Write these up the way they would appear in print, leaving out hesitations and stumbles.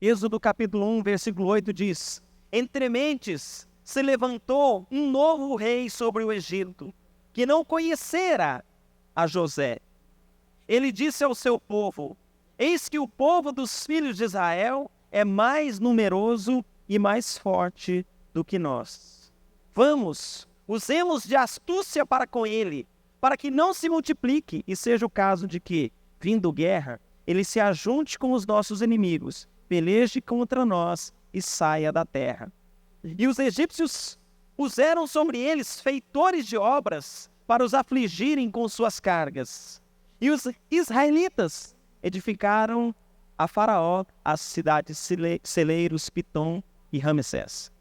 Êxodo capítulo 1, versículo 8 diz: Entre mentes se levantou um novo rei sobre o Egito, que não conhecera a José. Ele disse ao seu povo: Eis que o povo dos filhos de Israel é mais numeroso e mais forte do que nós. Vamos, usemos de astúcia para com ele, para que não se multiplique e seja o caso de que, vindo guerra, ele se ajunte com os nossos inimigos, peleje contra nós e saia da terra. E os egípcios puseram sobre eles feitores de obras para os afligirem com suas cargas. E os israelitas edificaram a Faraó as cidades celeiros, Pitom e Ramsés.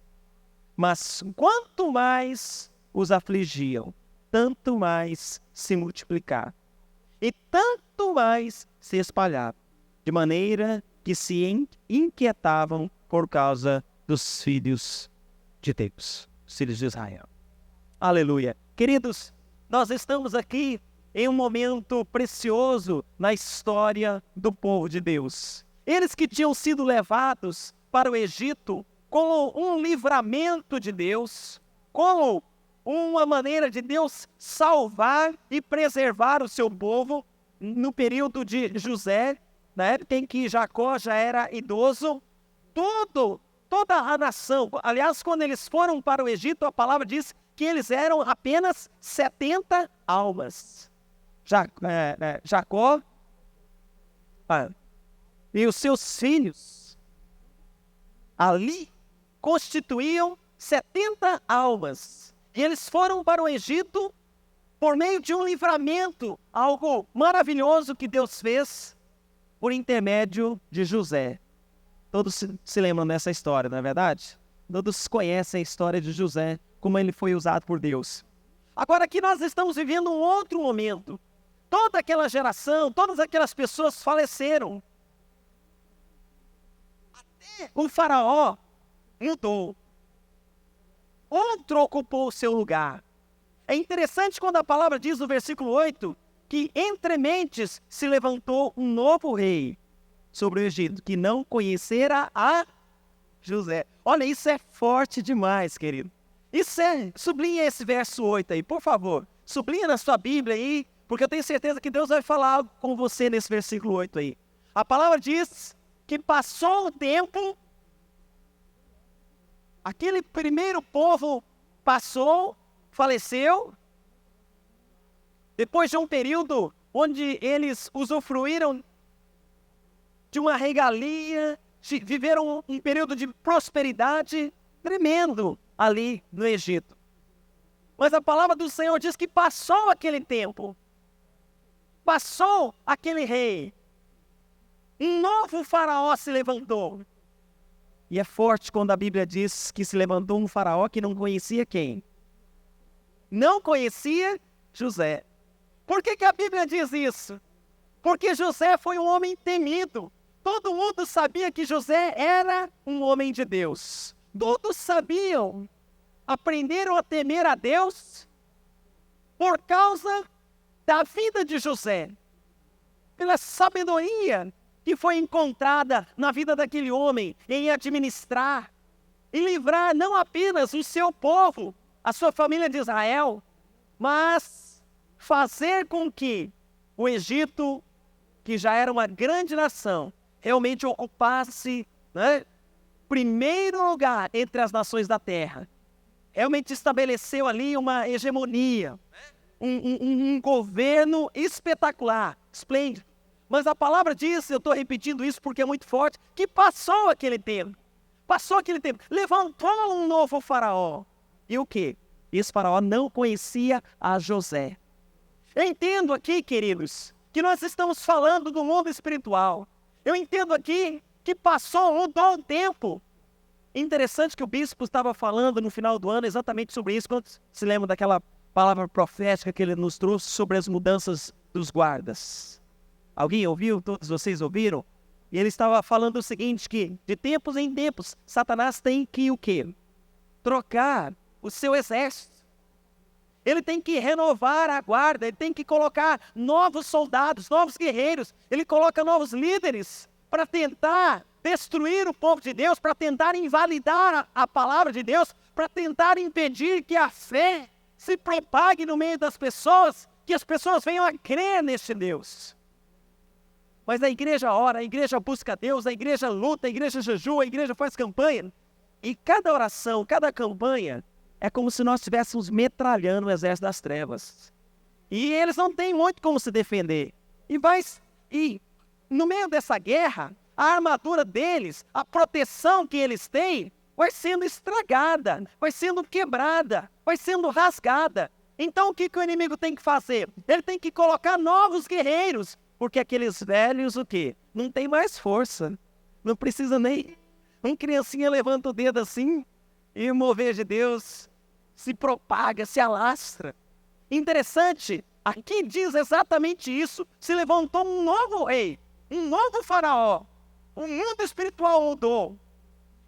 Mas quanto mais os afligiam, tanto mais se multiplicaram, e tanto mais se espalhavam, de maneira que se inquietavam por causa dos filhos de Deus, os filhos de Israel. Aleluia. Queridos, nós estamos aqui em um momento precioso na história do povo de Deus. Eles que tinham sido levados para o Egito como um livramento de Deus, como uma maneira de Deus salvar e preservar o seu povo no período de José, na época em que Jacó já era idoso. Toda a nação, aliás, quando eles foram para o Egito, a palavra diz que eles eram apenas 70 almas. Jacó e os seus filhos ali constituíam 70 almas. E eles foram para o Egito por meio de um livramento, algo maravilhoso que Deus fez por intermédio de José. Todos se lembram dessa história, não é verdade? Todos conhecem a história de José, como ele foi usado por Deus. Agora aqui nós estamos vivendo um outro momento. Toda aquela geração, todas aquelas pessoas faleceram. Até o faraó mudou. Outro ocupou o seu lugar. É interessante quando a palavra diz no versículo 8, que entre mentes se levantou um novo rei sobre o Egito, que não conhecera a José. Olha, isso é forte demais, querido. Sublinha esse verso 8 aí, por favor. Sublinha na sua Bíblia aí, porque eu tenho certeza que Deus vai falar algo com você nesse versículo 8 aí. A palavra diz que passou o tempo, aquele primeiro povo passou, faleceu, depois de um período onde eles usufruíram de uma regalia, viveram um período de prosperidade tremendo ali no Egito. Mas a palavra do Senhor diz que passou aquele tempo, passou aquele rei, um novo faraó se levantou. E é forte quando a Bíblia diz que se levantou um faraó que não conhecia quem? Não conhecia José. Por que a Bíblia diz isso? Porque José foi um homem temido. Todo mundo sabia que José era um homem de Deus. Todos sabiam, aprenderam a temer a Deus por causa da vida de José, pela sabedoria que foi encontrada na vida daquele homem em administrar e livrar não apenas o seu povo, a sua família de Israel, mas fazer com que o Egito, que já era uma grande nação, realmente ocupasse, primeiro lugar entre as nações da terra. Realmente estabeleceu ali uma hegemonia, um governo espetacular, esplêndido. Mas a palavra diz, eu estou repetindo isso porque é muito forte, que passou aquele tempo. Levantou um novo faraó. E o quê? Esse faraó não conhecia a José. Eu entendo aqui, queridos, que nós estamos falando do mundo espiritual. Eu entendo aqui que mudou o tempo. Interessante que o bispo estava falando no final do ano exatamente sobre isso, quando se lembra daquela palavra profética que ele nos trouxe sobre as mudanças dos guardas. Alguém ouviu? Todos vocês ouviram? E ele estava falando o seguinte, que de tempos em tempos, Satanás tem que o quê? Trocar o seu exército. Ele tem que renovar a guarda, ele tem que colocar novos soldados, novos guerreiros, ele coloca novos líderes para tentar destruir o povo de Deus, para tentar invalidar a palavra de Deus, para tentar impedir que a fé se propague no meio das pessoas, que as pessoas venham a crer neste Deus. Mas a igreja ora, a igreja busca a Deus, a igreja luta, a igreja jejua, a igreja faz campanha. E cada oração, cada campanha, é como se nós estivéssemos metralhando o exército das trevas. E eles não têm muito como se defender. E no meio dessa guerra, a armadura deles, a proteção que eles têm, vai sendo estragada, vai sendo quebrada, vai sendo rasgada. Então o que o inimigo tem que fazer? Ele tem que colocar novos guerreiros, porque aqueles velhos o quê? Não tem mais força. Não precisa nem... Uma criancinha levanta o dedo assim e o mover de Deus se propaga, se alastra. Interessante, aqui diz exatamente isso. Se levantou um novo rei, um novo faraó. O mundo espiritual mudou.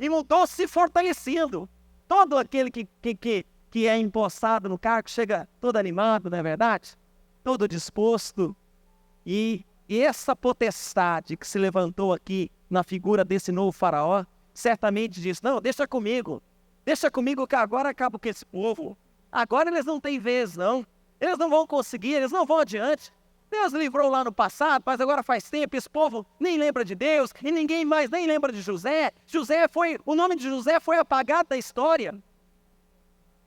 E mudou se fortalecendo. Todo aquele que é empossado no cargo chega todo animado, não é verdade? Todo disposto. E essa potestade que se levantou aqui na figura desse novo faraó, certamente diz, não, deixa comigo que agora acabo com esse povo. Agora eles não têm vez, não. Eles não vão conseguir, eles não vão adiante. Deus livrou lá no passado, mas agora faz tempo, esse povo nem lembra de Deus, e ninguém mais nem lembra de José. O nome de José foi apagado da história.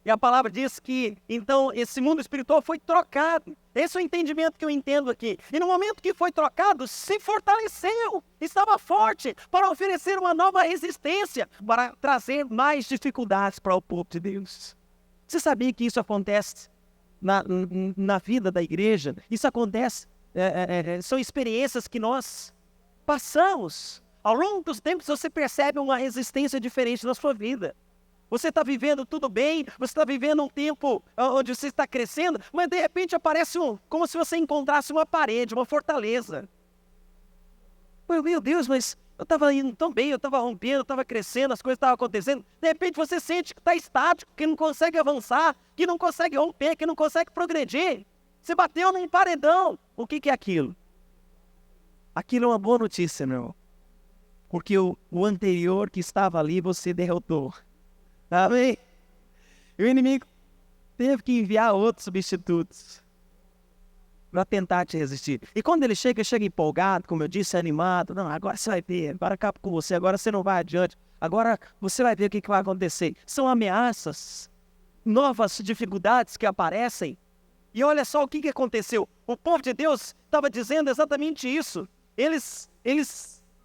E a palavra diz que, então, esse mundo espiritual foi trocado. Esse é o entendimento que eu entendo aqui. E no momento que foi trocado, se fortaleceu, estava forte para oferecer uma nova resistência, para trazer mais dificuldades para o povo de Deus. Você sabia que isso acontece na vida da igreja? Isso acontece, são experiências que nós passamos. Ao longo dos tempos você percebe uma resistência diferente na sua vida. Você está vivendo tudo bem, você está vivendo um tempo onde você está crescendo, mas de repente aparece como se você encontrasse uma parede, uma fortaleza. Meu Deus, mas eu estava indo tão bem, eu estava rompendo, eu estava crescendo, as coisas estavam acontecendo. De repente você sente que está estático, que não consegue avançar, que não consegue romper, que não consegue progredir. Você bateu num paredão. O que é aquilo? Aquilo é uma boa notícia, meu irmão. Porque o anterior que estava ali, você derrotou. Amém? E o inimigo teve que enviar outros substitutos para tentar te resistir. E quando ele chega empolgado, como eu disse, animado. Não, agora você vai ver, agora acaba com você, agora você não vai adiante. Agora você vai ver o que vai acontecer. São ameaças, novas dificuldades que aparecem. E olha só o que aconteceu. O povo de Deus estava dizendo exatamente isso. Eles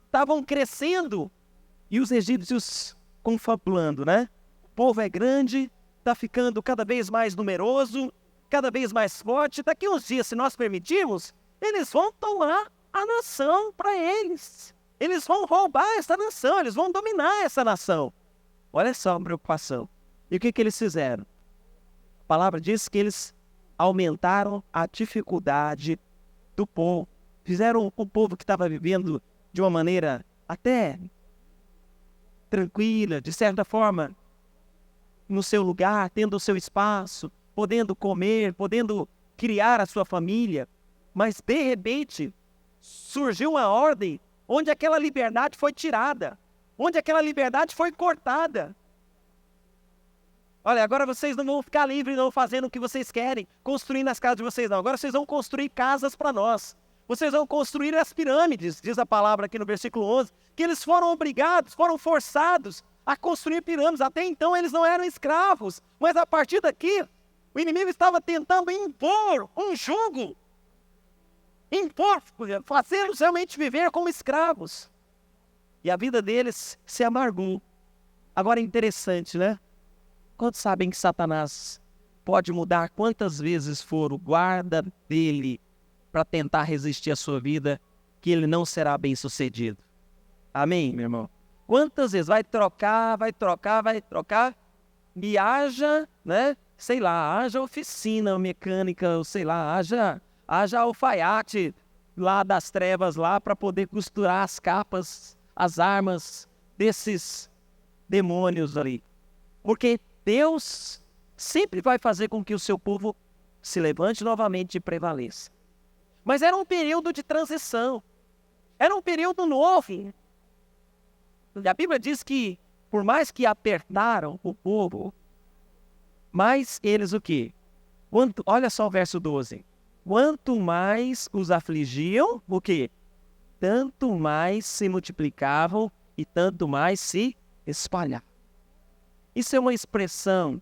estavam crescendo e os egípcios confabulando, né? O povo é grande, está ficando cada vez mais numeroso, cada vez mais forte. Daqui uns dias, se nós permitirmos, eles vão tomar a nação para eles. Eles vão roubar essa nação, eles vão dominar essa nação. Olha só a preocupação. E o que eles fizeram? A palavra diz que eles aumentaram a dificuldade do povo. Fizeram o povo que estava vivendo de uma maneira até tranquila, de certa forma, no seu lugar, tendo o seu espaço, podendo comer, podendo criar a sua família. Mas, de repente, surgiu uma ordem onde aquela liberdade foi tirada, onde aquela liberdade foi cortada. Olha, agora vocês não vão ficar livres não fazendo o que vocês querem, construindo as casas de vocês não. Agora vocês vão construir casas para nós. Vocês vão construir as pirâmides, diz a palavra aqui no versículo 11, que eles foram obrigados, foram forçados a construir pirâmides. Até então eles não eram escravos, mas a partir daqui, o inimigo estava tentando impor um jugo, fazê-los realmente viver como escravos. E a vida deles se amargou. Agora é interessante, né? Quantos sabem que Satanás pode mudar quantas vezes for o guarda dele para tentar resistir à sua vida, que ele não será bem sucedido? Amém, meu irmão? Quantas vezes vai trocar, e haja, né? Sei lá, haja oficina mecânica, ou sei lá, haja alfaiate lá das trevas lá para poder costurar as capas, as armas desses demônios ali. Porque Deus sempre vai fazer com que o seu povo se levante novamente e prevaleça. Mas era um período de transição. Era um período novo. A Bíblia diz que, por mais que apertaram o povo, mais eles o quê? Olha só o verso 12. Quanto mais os afligiam, o quê? Tanto mais se multiplicavam e tanto mais se espalhavam. Isso é uma expressão,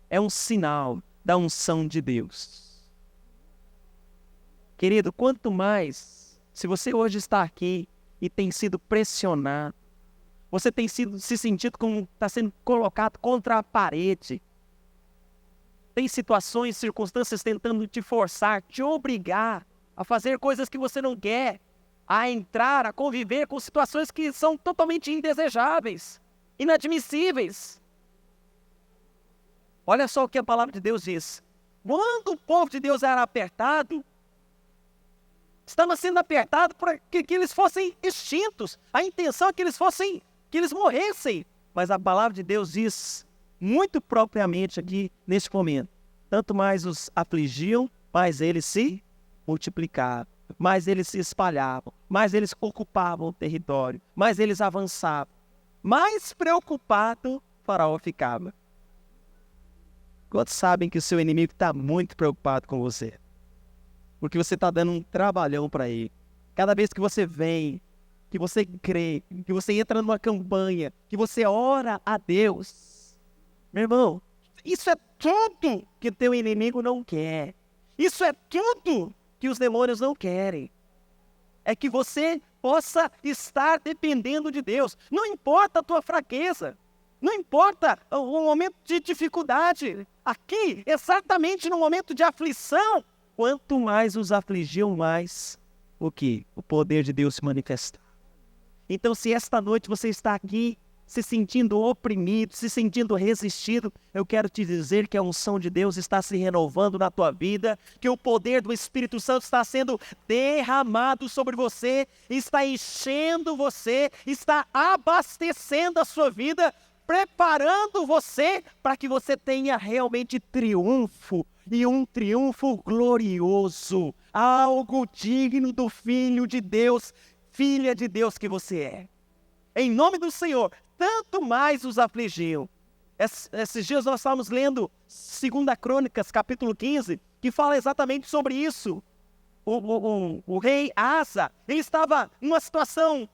é um sinal da unção de Deus. Querido, quanto mais, se você hoje está aqui e tem sido pressionado, você tem se sentido como está sendo colocado contra a parede, tem situações, circunstâncias tentando te forçar, te obrigar a fazer coisas que você não quer, a entrar, a conviver com situações que são totalmente indesejáveis, inadmissíveis. Olha só o que a palavra de Deus diz. Quando o povo de Deus era apertado, estava sendo apertado para que eles fossem extintos. A intenção é que eles morressem. Mas a palavra de Deus diz muito propriamente aqui neste momento. Tanto mais os afligiam, mais eles se multiplicavam, mais eles se espalhavam, mais eles ocupavam o território, mais eles avançavam. Mais preocupado o faraó ficava. Quantos sabem que o seu inimigo está muito preocupado com você? Porque você está dando um trabalhão para ele. Cada vez que você vem, que você crê, que você entra numa campanha, que você ora a Deus, meu irmão, isso é tudo que o teu inimigo não quer. Isso é tudo que os demônios não querem. É que você possa estar dependendo de Deus. Não importa a tua fraqueza. Não importa o momento de dificuldade. Aqui, exatamente no momento de aflição, quanto mais os afligiam, mais o quê? O poder de Deus se manifesta. Então, se esta noite você está aqui se sentindo oprimido, se sentindo resistido, eu quero te dizer que a unção de Deus está se renovando na tua vida, que o poder do Espírito Santo está sendo derramado sobre você, está enchendo você, está abastecendo a sua vida, preparando você para que você tenha realmente triunfo, e um triunfo glorioso, algo digno do Filho de Deus, filha de Deus que você é. Em nome do Senhor, tanto mais os afligiam. Esses dias nós estávamos lendo 2 Crônicas, capítulo 15, que fala exatamente sobre isso. O rei Asa, ele estava numa situação,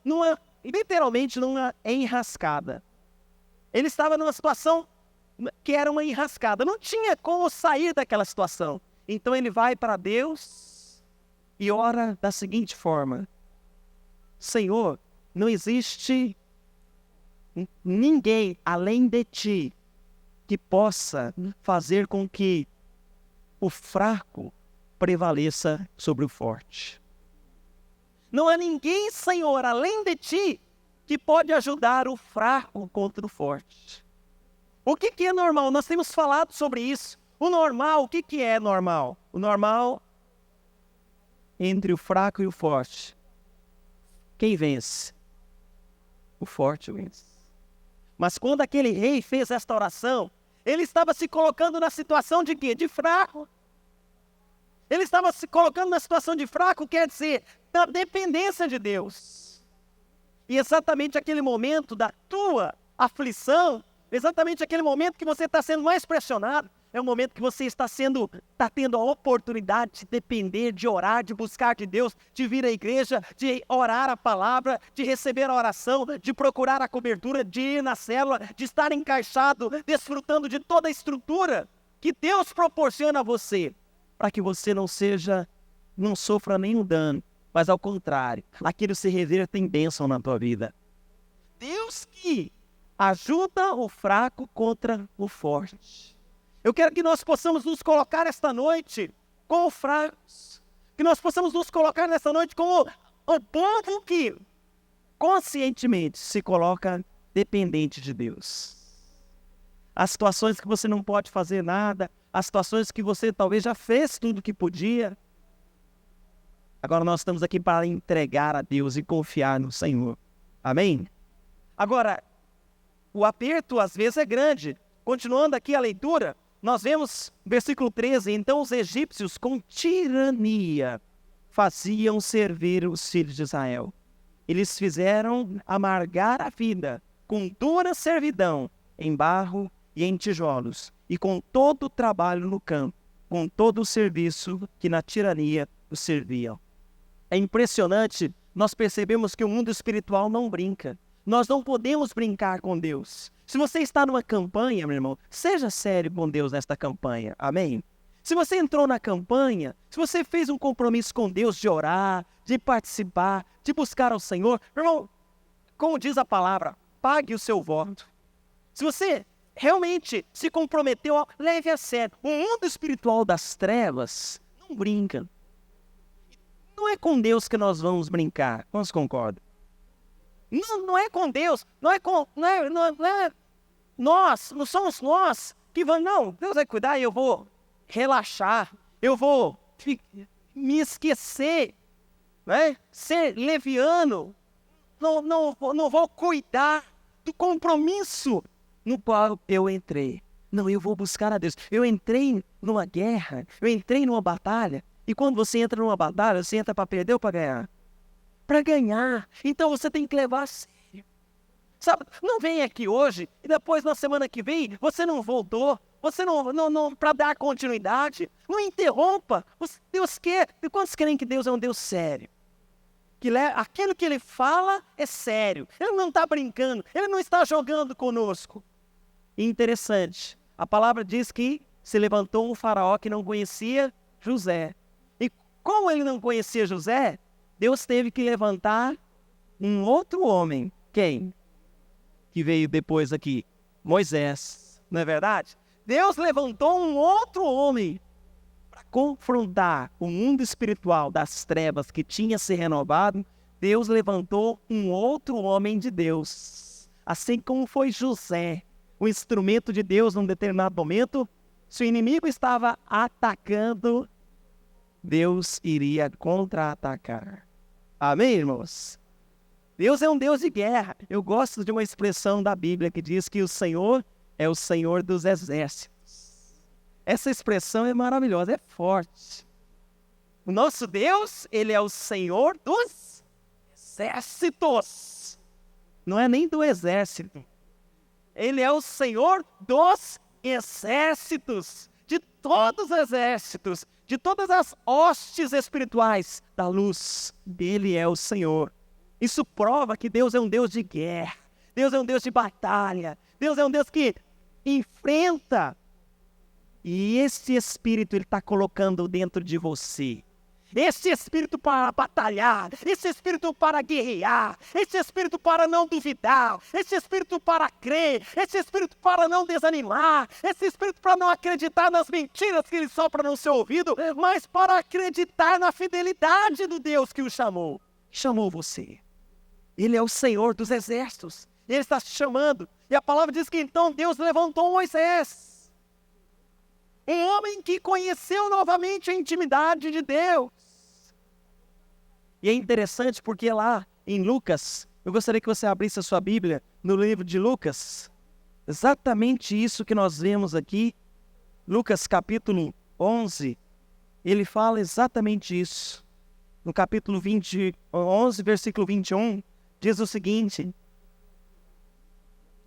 literalmente numa enrascada. Ele estava numa situação que era uma enrascada. Não tinha como sair daquela situação. Então ele vai para Deus e ora da seguinte forma: Senhor, não existe ninguém além de ti que possa fazer com que o fraco prevaleça sobre o forte. Não há ninguém, Senhor, além de ti que pode ajudar o fraco contra o forte. O que é normal? Nós temos falado sobre isso. O normal, o que é normal? O normal entre o fraco e o forte. Quem vence? O forte vence. Mas quando aquele rei fez esta oração, ele estava se colocando na situação de quê? De fraco. Ele estava se colocando na situação de fraco, quer dizer, da dependência de Deus. E exatamente aquele momento da tua aflição, exatamente aquele momento que você está sendo mais pressionado, é o momento que você está tendo a oportunidade de depender, de orar, de buscar de Deus, de vir à igreja, de orar a palavra, de receber a oração, de procurar a cobertura, de ir na célula, de estar encaixado, desfrutando de toda a estrutura que Deus proporciona a você, para que você não sofra nenhum dano, mas ao contrário, aquilo se reverta em bênção na tua vida. Deus que ajuda o fraco contra o forte. Eu quero que nós possamos nos colocar esta noite como fracos. Que nós possamos nos colocar nesta noite como o povo que conscientemente se coloca dependente de Deus. As situações que você não pode fazer nada, as situações que você talvez já fez tudo o que podia. Agora nós estamos aqui para entregar a Deus e confiar no Senhor. Amém? Agora, o aperto às vezes é grande. Continuando aqui a leitura, nós vemos versículo 13, então os egípcios com tirania faziam servir os filhos de Israel. eles fizeram amargar a vida com dura servidão em barro e em tijolos, e com todo o trabalho no campo, com todo o serviço que na tirania os serviam. É impressionante, nós percebemos que o mundo espiritual não brinca. Nós não podemos brincar com Deus. Se você está numa campanha, meu irmão, seja sério com Deus nesta campanha. Amém? Se você entrou na campanha, se você fez um compromisso com Deus de orar, de participar, de buscar ao Senhor, meu irmão, como diz a palavra, pague o seu voto. Se você realmente se comprometeu, leve a sério. O mundo espiritual das trevas não brinca. Não é com Deus que nós vamos brincar. Quantos concordam? Não é com Deus. Não é nós. Não somos nós que vamos. Não, Deus vai cuidar e eu vou relaxar. Eu vou me esquecer. Né? Ser leviano. Não vou cuidar do compromisso no qual eu entrei. Não, eu vou buscar a Deus. Eu entrei numa guerra. Eu entrei numa batalha. E quando você entra numa batalha, você entra para perder ou para ganhar? Para ganhar. Então você tem que levar a sério. Sabe, não vem aqui hoje e depois na semana que vem você não voltou. Você não para dar continuidade. Não interrompa. Deus quer. Quantos creem que Deus é um Deus sério? Aquilo que Ele fala é sério. Ele não está brincando. Ele não está jogando conosco. E interessante. A palavra diz que se levantou um faraó que não conhecia José. Como ele não conhecia José, Deus teve que levantar um outro homem. Quem? Que veio depois aqui? Moisés. Não é verdade? Deus levantou um outro homem para confrontar o mundo espiritual das trevas que tinha se renovado. Deus levantou um outro homem de Deus. Assim como foi José, o instrumento de Deus num determinado momento, se o inimigo estava atacando, Deus iria contra-atacar. Amém, irmãos? Deus é um Deus de guerra. Eu gosto de uma expressão da Bíblia que diz que o Senhor é o Senhor dos exércitos. Essa expressão é maravilhosa, é forte. O nosso Deus, Ele é o Senhor dos exércitos. Não é nem do exército. Ele é o Senhor dos exércitos. De todos os exércitos. De todas as hostes espirituais da luz, Ele é o Senhor. Isso prova que Deus é um Deus de guerra. Deus é um Deus de batalha. Deus é um Deus que enfrenta. E esse Espírito Ele está colocando dentro de você. Esse Espírito para batalhar, esse Espírito para guerrear, esse Espírito para não duvidar, esse Espírito para crer, esse Espírito para não desanimar, esse Espírito para não acreditar nas mentiras que Ele sopra no seu ouvido, mas para acreditar na fidelidade do Deus que o chamou. Chamou você. Ele é o Senhor dos exércitos. Ele está te chamando. E a palavra diz que então Deus levantou Moisés. Um homem que conheceu novamente a intimidade de Deus. E é interessante porque lá em Lucas, eu gostaria que você abrisse a sua Bíblia no livro de Lucas. Exatamente isso que nós vemos aqui. Lucas capítulo 11, ele fala exatamente isso. No capítulo 11, versículo 21, diz o seguinte.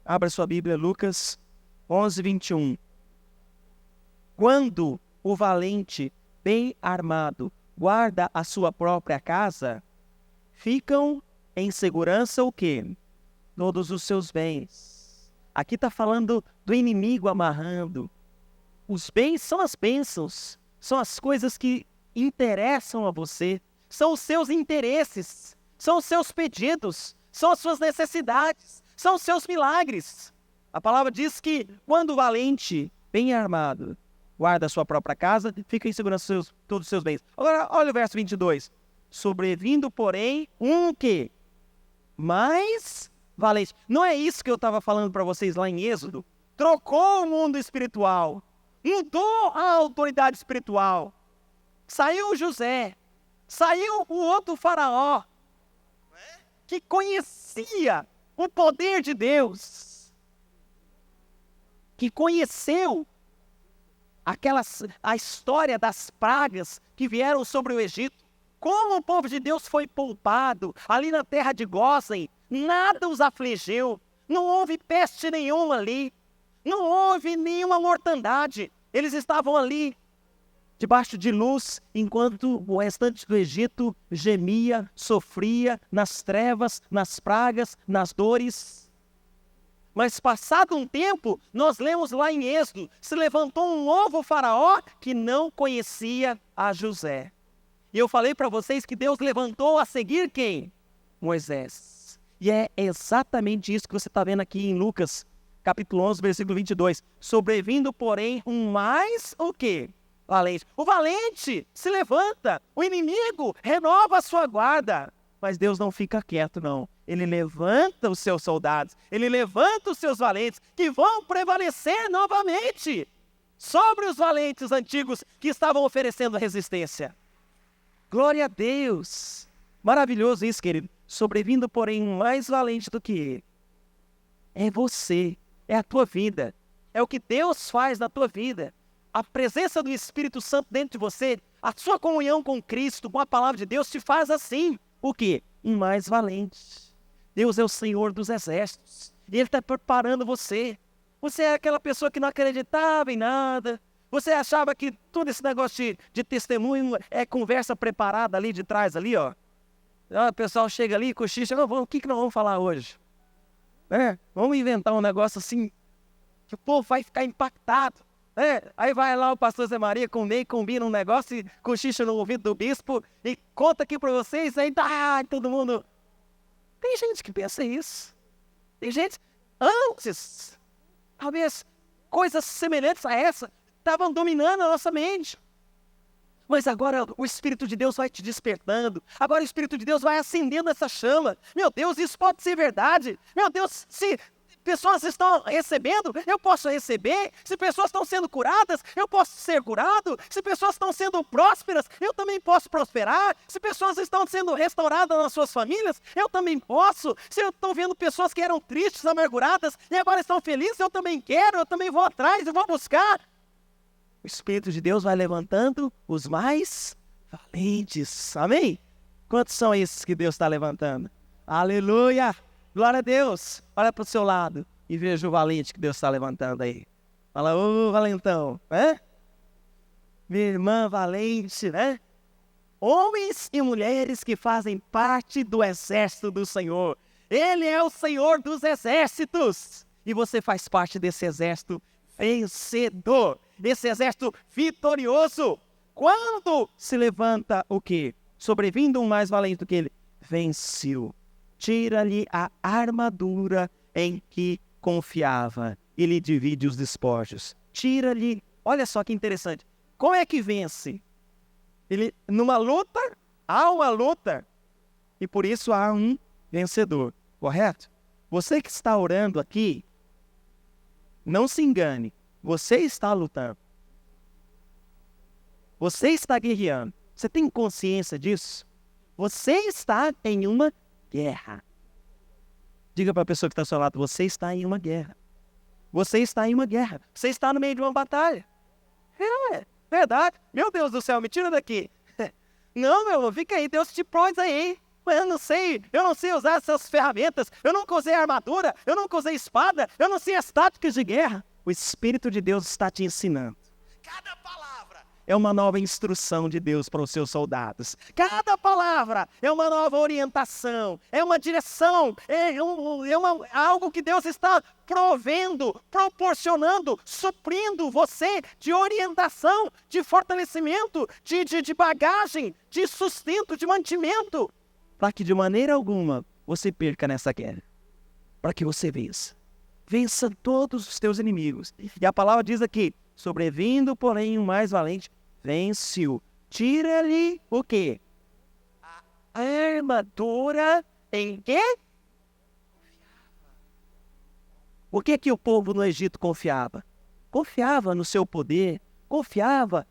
Abra sua Bíblia, Lucas 11, 21. Quando o valente, bem armado, guarda a sua própria casa, ficam em segurança o quê? Todos os seus bens. Aqui está falando do inimigo amarrando. Os bens são as bênçãos, são as coisas que interessam a você, são os seus interesses, são os seus pedidos, são as suas necessidades, são os seus milagres. A palavra diz que quando o valente, bem armado, guarda a sua própria casa, fica em segurança todos os seus bens. Agora, olha o verso 22. Sobrevindo, porém, um quê? Mais valente. Não é isso que eu estava falando para vocês lá em Êxodo? Trocou o mundo espiritual. Mudou a autoridade espiritual. Saiu José. Saiu o outro faraó. Que conhecia o poder de Deus. Que conheceu a história das pragas que vieram sobre o Egito, como o povo de Deus foi poupado ali na terra de Gósen, nada os afligiu, não houve peste nenhuma ali, não houve nenhuma mortandade, eles estavam ali, debaixo de luz, enquanto o restante do Egito gemia, sofria nas trevas, nas pragas, nas dores. Mas passado um tempo, nós lemos lá em Êxodo, se levantou um novo faraó que não conhecia a José. E eu falei para vocês que Deus levantou a seguir quem? Moisés. E é exatamente isso que você está vendo aqui em Lucas, capítulo 11, versículo 22. Sobrevindo, porém, um mais o quê? Valente. O valente se levanta, o inimigo renova a sua guarda. Mas Deus não fica quieto, não. Ele levanta os seus soldados, ele levanta os seus valentes, que vão prevalecer novamente sobre os valentes antigos que estavam oferecendo resistência. Glória a Deus! Maravilhoso isso, querido. Sobrevindo, porém, um mais valente do que ele. É você, é a tua vida, é o que Deus faz na tua vida. A presença do Espírito Santo dentro de você, a sua comunhão com Cristo, com a palavra de Deus, te faz assim. O quê? Um mais valente. Deus é o Senhor dos exércitos. E Ele está preparando você. Você é aquela pessoa que não acreditava em nada. Você achava que todo esse negócio de testemunho é conversa preparada ali de trás, ali, ó. O pessoal chega ali, cochicha, o que nós vamos falar hoje? Vamos inventar um negócio assim, que o povo vai ficar impactado. Aí vai lá o pastor Zé Maria com o Ney, combina um negócio e cochicha no ouvido do bispo e conta aqui para vocês, aí todo mundo... Tem gente que pensa isso. Tem gente, antes, talvez coisas semelhantes a essa estavam dominando a nossa mente. Mas agora o Espírito de Deus vai te despertando. Agora o Espírito de Deus vai acendendo essa chama. Meu Deus, isso pode ser verdade. Meu Deus, se pessoas estão recebendo, eu posso receber. Se pessoas estão sendo curadas, eu posso ser curado. Se pessoas estão sendo prósperas, eu também posso prosperar. Se pessoas estão sendo restauradas nas suas famílias, eu também posso. Se eu estou vendo pessoas que eram tristes, amarguradas, e agora estão felizes, eu também quero, eu também vou atrás, eu vou buscar. O Espírito de Deus vai levantando os mais valentes. Amém? Quantos são esses que Deus está levantando? Aleluia! Glória a Deus! Olha para o seu lado e veja o valente que Deus está levantando aí. Fala, ô valentão, né? Minha irmã valente, né? Homens e mulheres que fazem parte do exército do Senhor. Ele é o Senhor dos exércitos. E você faz parte desse exército vencedor. Esse exército vitorioso. Quando se levanta o quê? Sobrevindo um mais valente do que ele. Venceu. Tira-lhe a armadura em que confiava e lhe divide os despojos. Tira-lhe, olha só que interessante. Como é que vence? Ele, numa luta, há uma luta e por isso há um vencedor, correto? Você que está orando aqui, não se engane, você está lutando. Você está guerreando. Você tem consciência disso? Você está em uma guerra. Diga para a pessoa que está ao seu lado, você está em uma guerra. Você está em uma guerra. Você está no meio de uma batalha. É verdade. Meu Deus do céu, me tira daqui. Não, meu irmão, fica aí, Deus te pôs aí. Eu não sei usar essas ferramentas. Eu nunca usei armadura, eu nunca usei espada, eu não sei as táticas de guerra. O Espírito de Deus está te ensinando. Cada palavra é uma nova instrução de Deus para os seus soldados. Cada palavra é uma nova orientação, é uma direção, algo que Deus está provendo, proporcionando, suprindo você de orientação, de fortalecimento, de bagagem, de sustento, de mantimento, para que de maneira alguma você perca nessa guerra, para que você vença. Vença todos os teus inimigos. E a palavra diz aqui, sobrevindo, porém, o mais valente, vence-o. Tira-lhe o quê? A armadura em quê? O que o povo no Egito confiava? Confiava no seu poder, confiava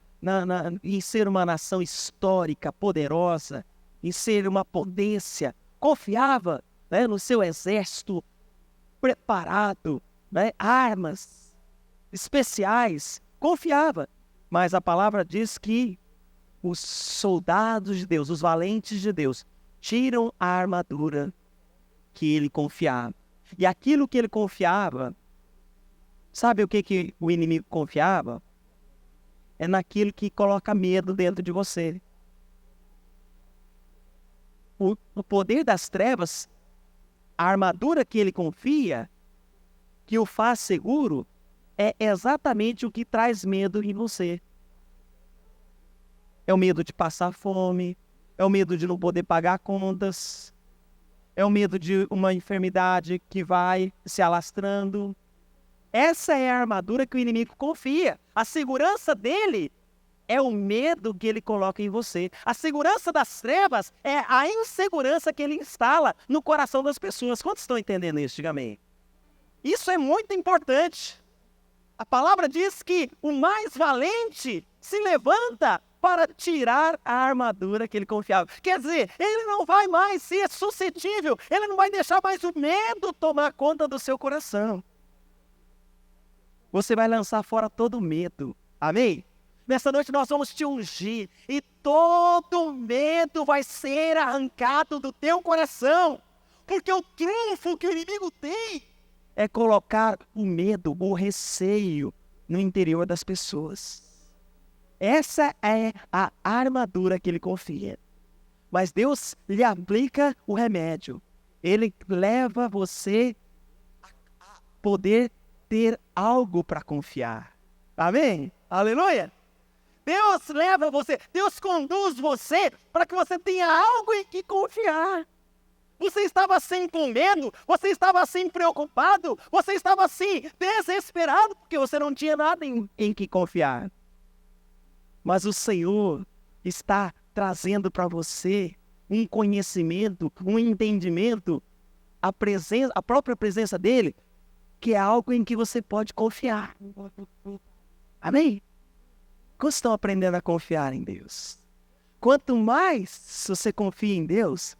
em ser uma nação histórica, poderosa, em ser uma potência, confiava, né, no seu exército preparado, né, armas especiais, confiava. Mas a palavra diz que os soldados de Deus, os valentes de Deus, tiram a armadura que ele confiava. E aquilo que ele confiava, sabe o que o inimigo confiava? É naquilo que coloca medo dentro de você. O poder das trevas, a armadura que ele confia, que o faz seguro, é exatamente o que traz medo em você. É o medo de passar fome, é o medo de não poder pagar contas, é o medo de uma enfermidade que vai se alastrando. Essa é a armadura que o inimigo confia. A segurança dele é o medo que ele coloca em você. A segurança das trevas é a insegurança que ele instala no coração das pessoas. Quantos estão entendendo isso? Diga amém. Isso é muito importante. A palavra diz que o mais valente se levanta para tirar a armadura que ele confiava. Quer dizer, ele não vai mais ser suscetível, ele não vai deixar mais o medo tomar conta do seu coração. Você vai lançar fora todo o medo. Amém? Nessa noite nós vamos te ungir e todo medo vai ser arrancado do teu coração. Porque o trunfo que o inimigo tem é colocar o medo, o receio no interior das pessoas. Essa é a armadura que ele confia. Mas Deus lhe aplica o remédio. Ele leva você a poder ter algo para confiar. Amém? Aleluia! Deus leva você, Deus conduz você para que você tenha algo em que confiar. Você estava assim com medo, você estava assim preocupado, você estava assim desesperado, porque você não tinha nada em que confiar. Mas o Senhor está trazendo para você um conhecimento, um entendimento, a própria presença dEle, que é algo em que você pode confiar. Amém? Quantos estão aprendendo a confiar em Deus? Quanto mais você confia em Deus,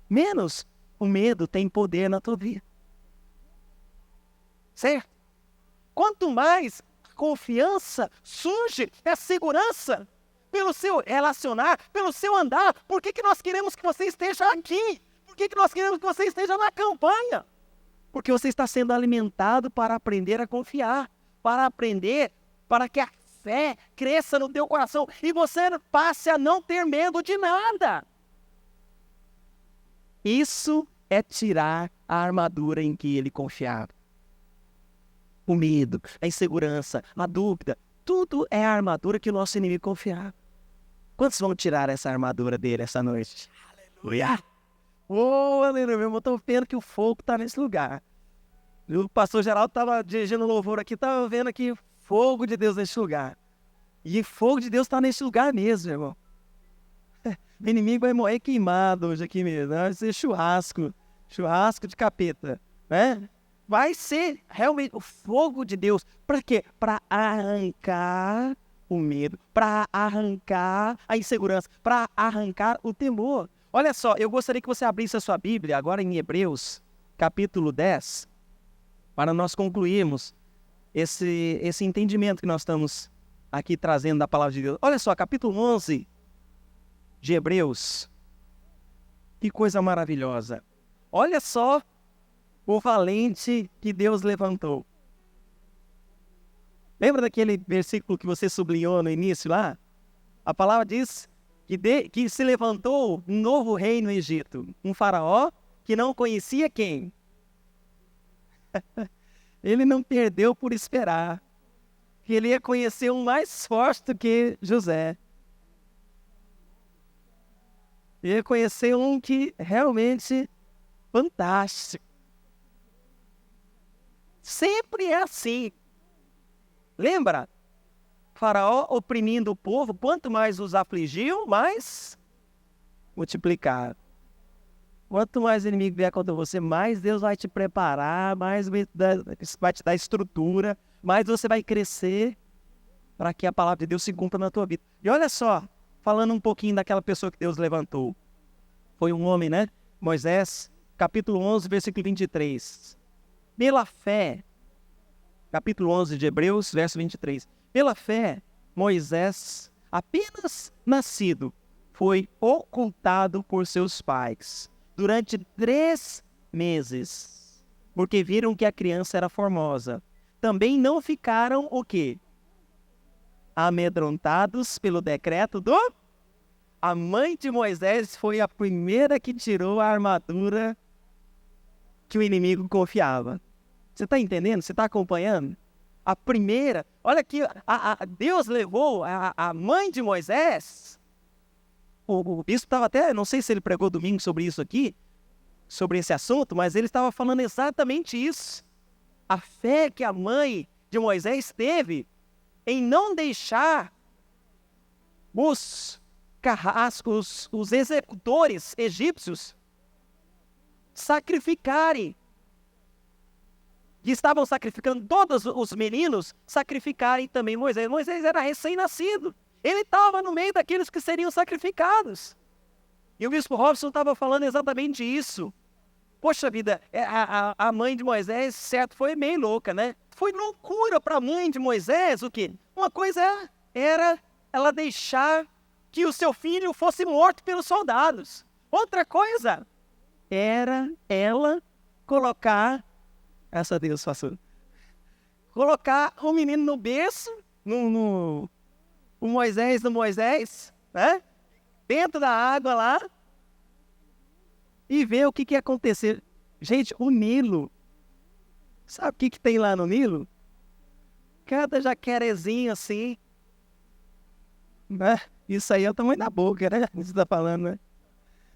menos o medo tem poder na tua vida. Certo? Quanto mais a confiança surge, é segurança pelo seu relacionar, pelo seu andar. Por que nós queremos que você esteja aqui? Por que nós queremos que você esteja na campanha? Porque você está sendo alimentado para aprender a confiar, para aprender, para que a fé cresça no teu coração e você passe a não ter medo de nada. Isso é tirar a armadura em que ele confiava. O medo, a insegurança, a dúvida, tudo é a armadura que o nosso inimigo confiava. Quantos vão tirar essa armadura dele essa noite? Aleluia! Oh, aleluia! Eu estou vendo que o fogo está nesse lugar. O pastor Geraldo estava dirigindo louvor aqui, estava vendo aqui fogo de Deus nesse lugar. E fogo de Deus está nesse lugar mesmo, irmão. O inimigo vai morrer queimado hoje aqui mesmo. Vai ser churrasco de capeta, né? Vai ser realmente o fogo de Deus. Para quê? Para arrancar o medo, para arrancar a insegurança, para arrancar o temor. Olha só, eu gostaria que você abrisse a sua Bíblia agora em Hebreus, capítulo 10, para nós concluirmos esse entendimento que nós estamos aqui trazendo da palavra de Deus. Olha só, capítulo 11 de Hebreus. Que coisa maravilhosa. Olha só o valente que Deus levantou. Lembra daquele versículo que você sublinhou no início lá? A palavra diz que se levantou um novo rei no Egito. Um faraó que não conhecia quem? Ele não perdeu por esperar. Que ele ia conhecer um mais forte do que José. Ele ia conhecer um que realmente fantástico. Sempre é assim. Lembra? Faraó oprimindo o povo, quanto mais os afligiam, mais multiplicaram. Quanto mais o inimigo vier contra você, mais Deus vai te preparar, mais vai te dar estrutura, mais você vai crescer para que a palavra de Deus se cumpra na tua vida. E olha só, falando um pouquinho daquela pessoa que Deus levantou. Foi um homem, né? Moisés, capítulo 11, versículo 23. Pela fé, capítulo 11 de Hebreus, verso 23. Pela fé, Moisés, apenas nascido, foi ocultado por seus pais durante 3 meses, porque viram que a criança era formosa. Também não ficaram o quê? Amedrontados pelo decreto do... A mãe de Moisés foi a primeira que tirou a armadura que o inimigo confiava. Você está entendendo? Você está acompanhando? A primeira... Olha aqui, Deus levou a mãe de Moisés... O bispo estava até... Não sei se ele pregou domingo sobre isso aqui, sobre esse assunto, mas ele estava falando exatamente isso. A fé que a mãe de Moisés teve em não deixar os carrascos, os executores egípcios sacrificarem. E estavam sacrificando todos os meninos, sacrificarem também Moisés. Moisés era recém-nascido. Ele estava no meio daqueles que seriam sacrificados. E o bispo Robson estava falando exatamente isso. Poxa vida, a mãe de Moisés, certo, foi meio louca, né? Foi loucura para a mãe de Moisés, o quê? Uma coisa era ela deixar que o seu filho fosse morto pelos soldados. Outra coisa era ela colocar, graças a Deus, pastor, colocar o menino no berço, o Moisés no Moisés, né? Dentro da água lá, e ver o que ia acontecer. Gente, o Nilo, sabe o que tem lá no Nilo? Cada jacarezinho assim, né? Isso aí é o tamanho da boca, né? Você está falando, né?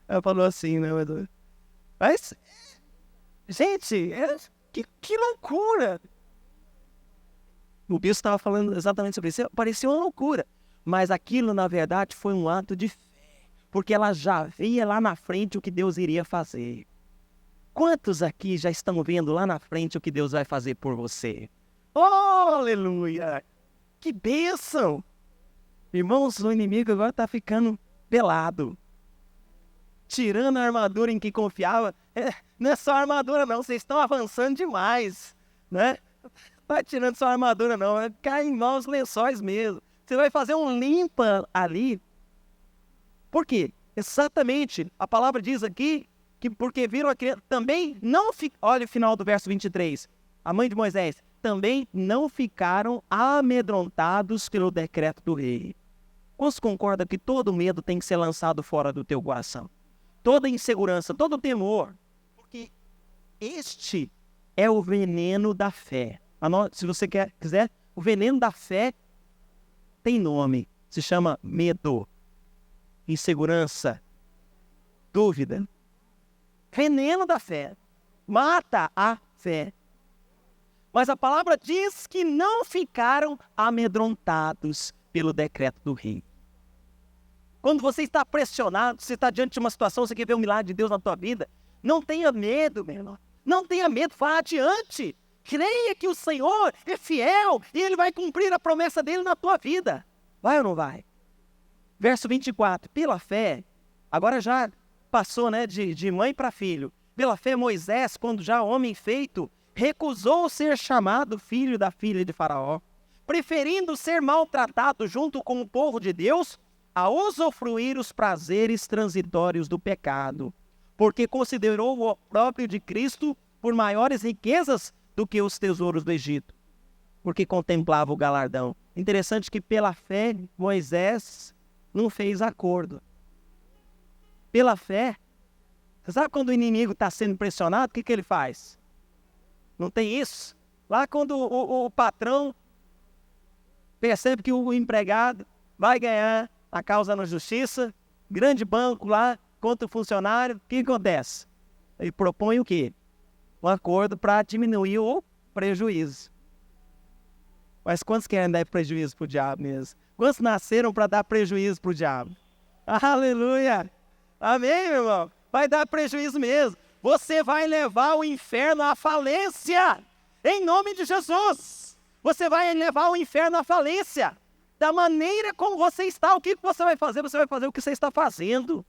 Ela falou assim, né? Mas gente, que loucura! O bispo estava falando exatamente sobre isso. Parecia uma loucura. Mas aquilo, na verdade, foi um ato de fé. Porque ela já via lá na frente o que Deus iria fazer. Quantos aqui já estão vendo lá na frente o que Deus vai fazer por você? Oh, aleluia! Que bênção! Irmãos, o inimigo agora está ficando pelado. Tirando a armadura em que confiava. Não é só armadura não, vocês estão avançando demais, né? Não vai tirando sua armadura não, vai cair em maus lençóis mesmo. Você vai fazer um limpa ali. Por quê? Exatamente, a palavra diz aqui que porque viram a criança, também não olha o final do verso 23, a mãe de Moisés, também não ficaram amedrontados pelo decreto do rei. Quantos concordam que todo medo tem que ser lançado fora do teu coração? Toda insegurança, todo temor, porque este é o veneno da fé. Se você quiser, o veneno da fé tem nome, se chama medo, insegurança, dúvida. Veneno da fé, mata a fé. Mas a palavra diz que não ficaram amedrontados pelo decreto do rei. Quando você está pressionado, você está diante de uma situação, você quer ver o milagre de Deus na tua vida, não tenha medo, meu irmão. Não tenha medo, vá adiante. Creia que o Senhor é fiel e Ele vai cumprir a promessa dEle na tua vida. Vai ou não vai? Verso 24. Pela fé, agora já passou, né, de mãe para filho. Pela fé, Moisés, quando já homem feito, recusou ser chamado filho da filha de Faraó, preferindo ser maltratado junto com o povo de Deus a usufruir os prazeres transitórios do pecado, porque considerou o opróbrio de Cristo por maiores riquezas do que os tesouros do Egito, porque contemplava o galardão. Interessante que pela fé Moisés não fez acordo. Pela fé, você sabe quando o inimigo está sendo pressionado, o que ele faz? Não tem isso? Lá quando o patrão percebe que o empregado vai ganhar a causa na justiça, grande banco lá contra o funcionário, o que acontece? Ele propõe o quê? Um acordo para diminuir o prejuízo. Mas quantos querem dar prejuízo para o diabo mesmo? Quantos nasceram para dar prejuízo para o diabo? Aleluia! Amém, meu irmão? Vai dar prejuízo mesmo. Você vai levar o inferno à falência. Em nome de Jesus. Você vai levar o inferno à falência. Da maneira como você está, o que você vai fazer? Você vai fazer o que você está fazendo.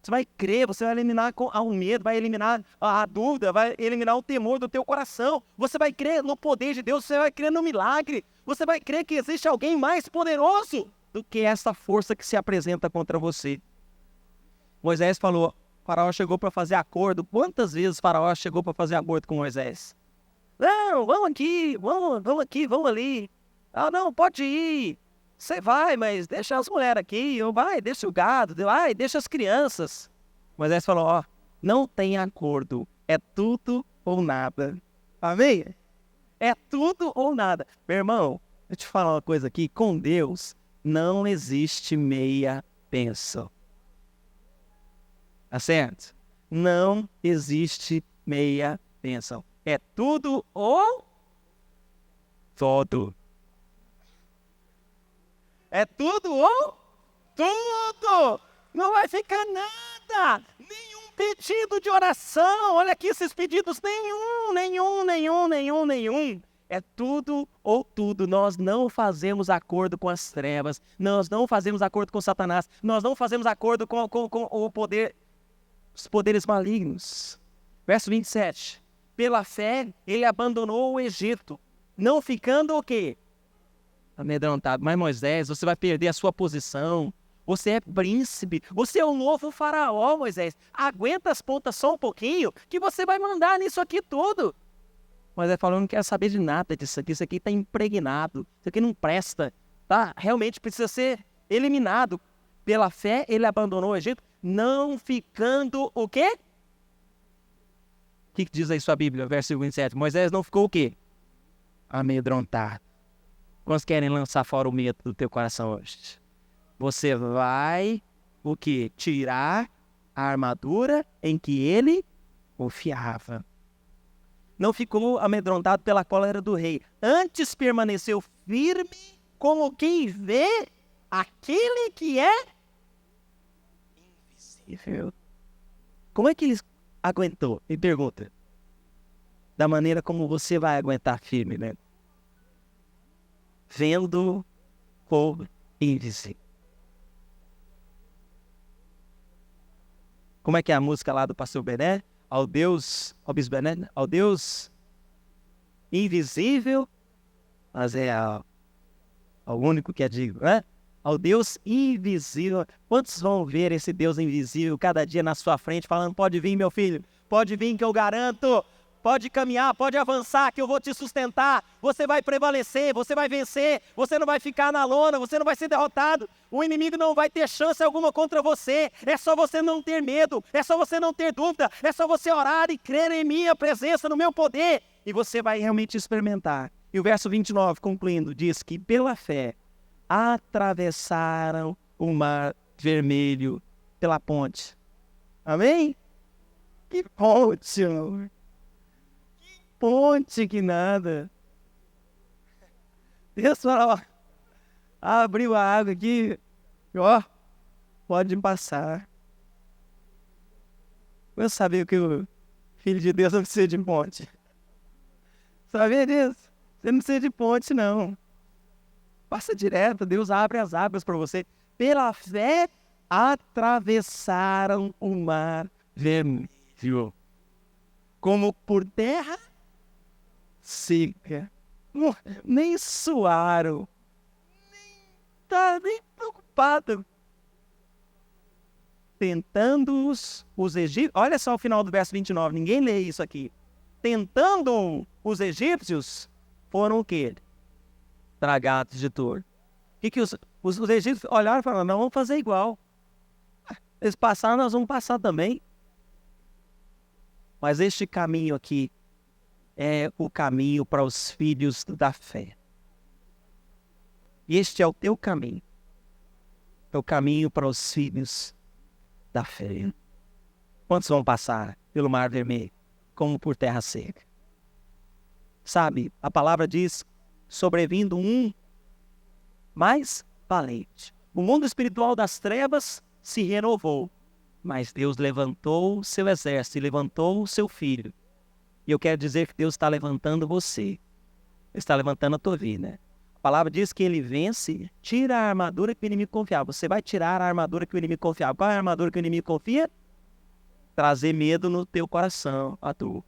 Você vai crer, você vai eliminar o medo, vai eliminar a dúvida, vai eliminar o temor do teu coração. Você vai crer no poder de Deus, você vai crer no milagre. Você vai crer que existe alguém mais poderoso do que essa força que se apresenta contra você. Moisés falou, Faraó chegou para fazer acordo. Quantas vezes Faraó chegou para fazer acordo com Moisés? Não, vamos aqui, vamos aqui, vamos ali. Ah, não, pode ir. Você vai, mas deixa as mulheres aqui. Ou vai, deixa o gado. Vai, deixa as crianças. Moisés falou, ó, não tem acordo. É tudo ou nada. Amém? É tudo ou nada. Meu irmão, deixa eu te falar uma coisa aqui. Com Deus não existe meia bênção. Tá certo? Não existe meia bênção. É tudo ou todo. É tudo ou tudo. Não vai ficar nada. Nenhum pedido de oração. Olha aqui esses pedidos. Nenhum. É tudo ou tudo. Nós não fazemos acordo com as trevas. Nós não fazemos acordo com Satanás. Nós não fazemos acordo com o poder, os poderes malignos. Verso 27. Pela fé, ele abandonou o Egito, não ficando o quê? Amedrontado. Mas Moisés, você vai perder a sua posição. Você é príncipe. Você é o novo faraó, Moisés. Aguenta as pontas só um pouquinho, que você vai mandar nisso aqui tudo. Moisés falou, não quero saber de nada disso aqui. Isso aqui está impregnado. Isso aqui não presta. Tá? Realmente precisa ser eliminado. Pela fé, ele abandonou o Egito, não ficando o quê? O que diz aí sua Bíblia, verso 27? Moisés não ficou o quê? Amedrontado. Quantos querem lançar fora o medo do teu coração hoje? Você vai, o quê? Tirar a armadura em que ele confiava. Não ficou amedrontado pela cólera do rei. Antes permaneceu firme como quem vê aquele que é invisível. Como é que ele aguentou? Me pergunta. Da maneira como você vai aguentar firme, né? Vendo o invisível. Como é que é a música lá do pastor Bené? Ao Deus invisível, mas é ao único que é digno, né? Ao Deus invisível. Quantos vão ver esse Deus invisível cada dia na sua frente, falando, pode vir, meu filho, pode vir que eu garanto, pode caminhar, pode avançar, que eu vou te sustentar, você vai prevalecer, você vai vencer, você não vai ficar na lona, você não vai ser derrotado, o inimigo não vai ter chance alguma contra você, é só você não ter medo, é só você não ter dúvida, é só você orar e crer em minha presença, no meu poder, e você vai realmente experimentar. E o verso 29, concluindo, diz que pela fé, atravessaram o mar vermelho pela ponte. Amém? Que ponte, Senhor. Que ponte que nada. Deus falou, abriu a água aqui, ó, pode passar. Eu sabia que o Filho de Deus não precisa de ponte. Sabia disso? Você não precisa de ponte, não. Passa direto, Deus abre as águas para você. Pela fé, atravessaram o mar vermelho. Como por terra seca. Nem suaram. Nem preocupado. Tentando-os egípcios. Olha só o final do verso 29. Ninguém lê isso aqui. Tentando os egípcios, foram o quê? Tragados de dor. O que os egípcios olharam e falaram, não, vamos fazer igual. Eles passaram, nós vamos passar também. Mas este caminho aqui é o caminho para os filhos da fé. Este é o teu caminho. É o caminho para os filhos da fé. Quantos vão passar pelo mar vermelho, como por terra seca? Sabe, a palavra diz, sobrevindo um mais valente. O mundo espiritual das trevas se renovou, mas Deus levantou o seu exército e levantou o seu filho. E eu quero dizer que Deus está levantando você. Ele está levantando a tua vida. A palavra diz que ele vence, tira a armadura que o inimigo confiava. Você vai tirar a armadura que o inimigo confiava. Qual é a armadura que o inimigo confia? Trazer medo no teu coração, a tua.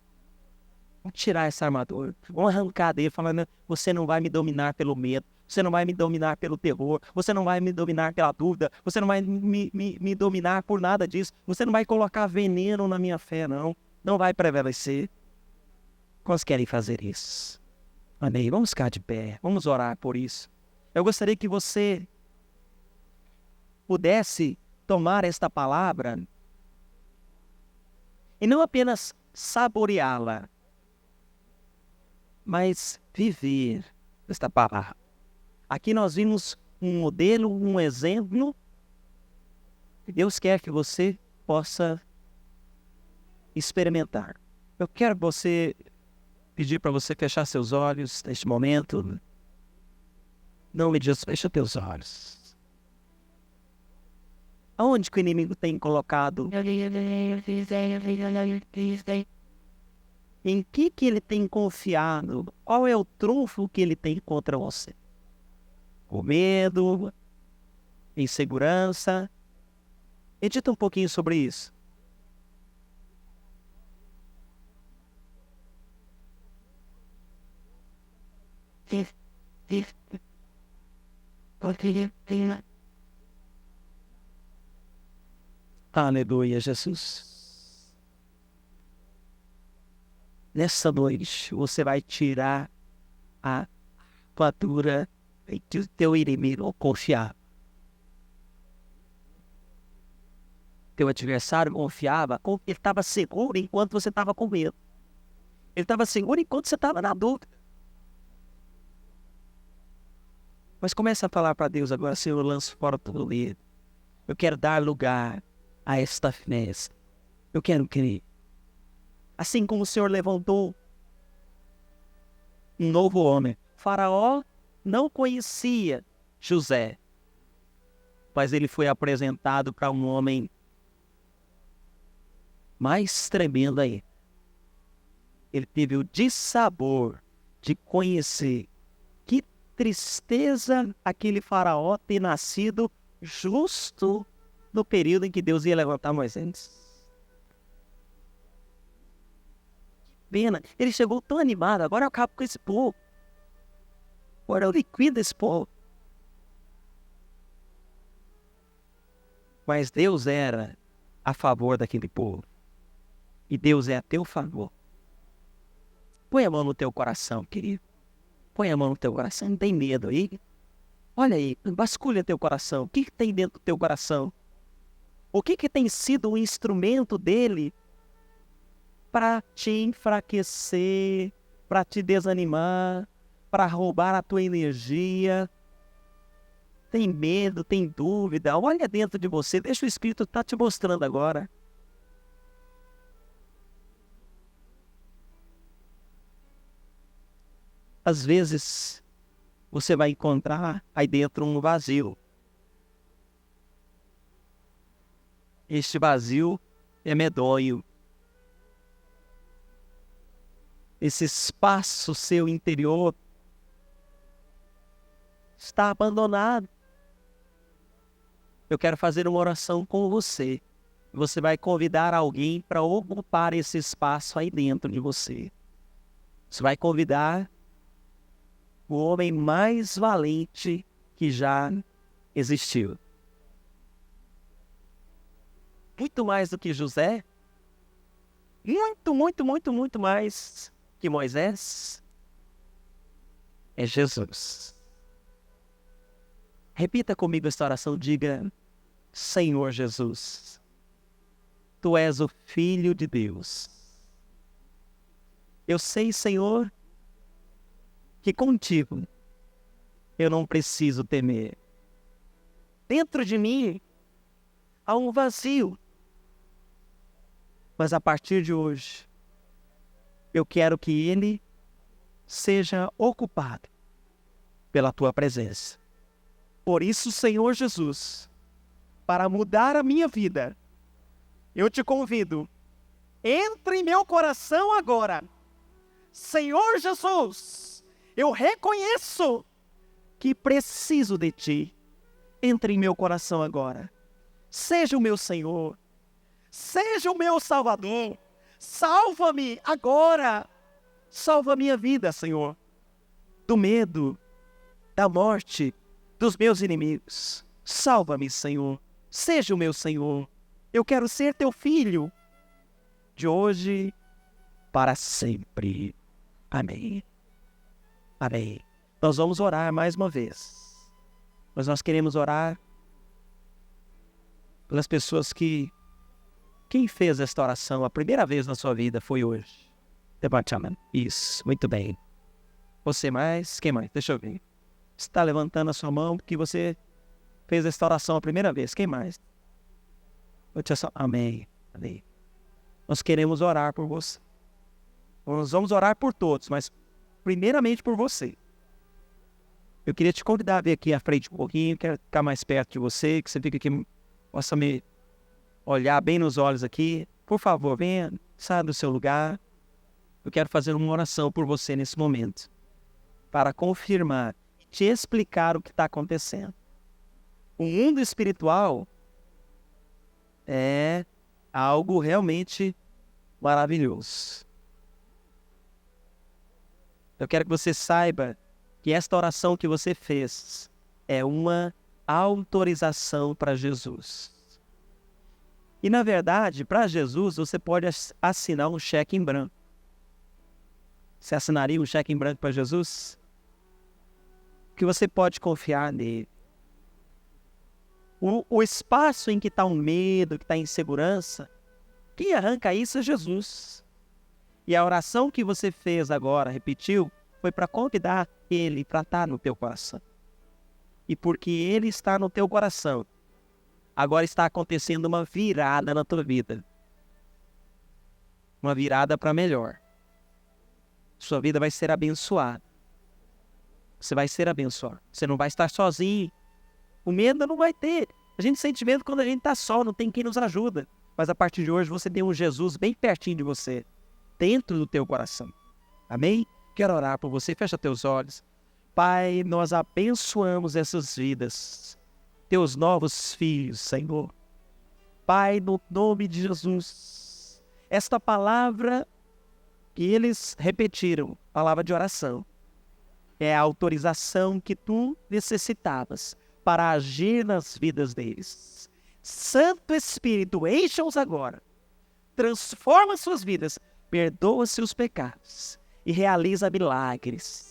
Vamos tirar essa armadura. Vamos arrancar dele, falando, você não vai me dominar pelo medo. Você não vai me dominar pelo terror. Você não vai me dominar pela dúvida. Você não vai me dominar por nada disso. Você não vai colocar veneno na minha fé, não. Não vai prevalecer. Quantos querem fazer isso? Amém. Vamos ficar de pé. Vamos orar por isso. Eu gostaria que você pudesse tomar esta palavra e não apenas saboreá-la, mas viver esta palavra. Aqui nós vimos um modelo, um exemplo. Deus quer que você possa experimentar. Eu quero pedir para você fechar seus olhos neste momento. Não me diz, fecha teus olhos. Aonde que o inimigo tem colocado? Em que ele tem confiado? Qual é o trunfo que ele tem contra você? O medo, insegurança. Medita um pouquinho sobre isso. Aleluia, Jesus. Nessa noite, você vai tirar a armadura do teu inimigo confiar. Teu adversário confiava, ele estava seguro enquanto você estava com medo. Ele estava seguro enquanto você estava na dúvida. Mas comece a falar para Deus agora, Senhor, eu lanço fora todo medo. Eu quero dar lugar a esta fé. Eu quero crer. Assim como o Senhor levantou um novo homem. Faraó não conhecia José, mas ele foi apresentado para um homem mais tremendo aí. Ele teve o dissabor de conhecer. Que tristeza aquele faraó ter nascido justo no período em que Deus ia levantar Moisés. Pena, ele chegou tão animado, agora eu acabo com esse povo. Agora eu liquido esse povo. Mas Deus era a favor daquele povo. E Deus é a teu favor. Põe a mão no teu coração, querido. Põe a mão no teu coração, não tem medo aí. Olha aí, vasculha teu coração. O que tem dentro do teu coração? O que tem sido o instrumento dele para te enfraquecer, para te desanimar, para roubar a tua energia? Tem medo, tem dúvida? Olha dentro de você, deixa o Espírito estar te mostrando agora. Às vezes, você vai encontrar aí dentro um vazio. Este vazio é medonho. Esse espaço seu interior está abandonado. Eu quero fazer uma oração com você. Você vai convidar alguém para ocupar esse espaço aí dentro de você. Você vai convidar o homem mais valente que já existiu. Muito mais do que José. Muito mais que Moisés. É Jesus. Repita comigo esta oração. Diga: Senhor Jesus, Tu és o Filho de Deus. Eu sei, Senhor, que contigo eu não preciso temer. Dentro de mim há um vazio. Mas a partir de hoje, eu quero que ele seja ocupado pela tua presença. Por isso, Senhor Jesus, para mudar a minha vida, eu te convido, entre em meu coração agora. Senhor Jesus, eu reconheço que preciso de ti. Entre em meu coração agora. Seja o meu Senhor. Seja o meu Salvador. Salva-me agora. Salva a minha vida, Senhor, do medo, da morte, dos meus inimigos. Salva-me, Senhor. Seja o meu Senhor. Eu quero ser teu filho, de hoje para sempre. Amém. Amém. Nós vamos orar mais uma vez. Mas nós queremos orar pelas pessoas que... Quem fez esta oração a primeira vez na sua vida foi hoje. Levante a mão. Isso, muito bem. Você mais? Quem mais? Deixa eu ver. Você está levantando a sua mão porque você fez esta oração a primeira vez. Quem mais? Amém. Amém. Nós queremos orar por você. Nós vamos orar por todos, mas primeiramente por você. Eu queria te convidar a vir aqui à frente um pouquinho, quero ficar mais perto de você, que você fique aqui, possa me olhar bem nos olhos aqui. Por favor, venha, saia do seu lugar. Eu quero fazer uma oração por você nesse momento, para confirmar e te explicar o que está acontecendo. O mundo espiritual é algo realmente maravilhoso. Eu quero que você saiba que esta oração que você fez é uma autorização para Jesus. E, na verdade, para Jesus, você pode assinar um cheque em branco. Você assinaria um cheque em branco para Jesus? Que você pode confiar nele. O espaço em que está o medo, que está a insegurança, quem arranca isso é Jesus. E a oração que você fez agora, repetiu, foi para convidar ele para estar no teu coração. E porque ele está no teu coração, agora está acontecendo uma virada na tua vida. Uma virada para melhor. Sua vida vai ser abençoada. Você vai ser abençoado. Você não vai estar sozinho. O medo não vai ter. A gente sente medo quando a gente está só, não tem quem nos ajuda. Mas a partir de hoje você tem um Jesus bem pertinho de você, dentro do teu coração. Amém? Quero orar por você. Fecha teus olhos. Pai, nós abençoamos essas vidas, teus novos filhos, Senhor. Pai, no nome de Jesus, esta palavra que eles repetiram, palavra de oração, é a autorização que tu necessitavas para agir nas vidas deles. Santo Espírito, encha-os agora, transforma suas vidas, perdoa seus pecados e realiza milagres.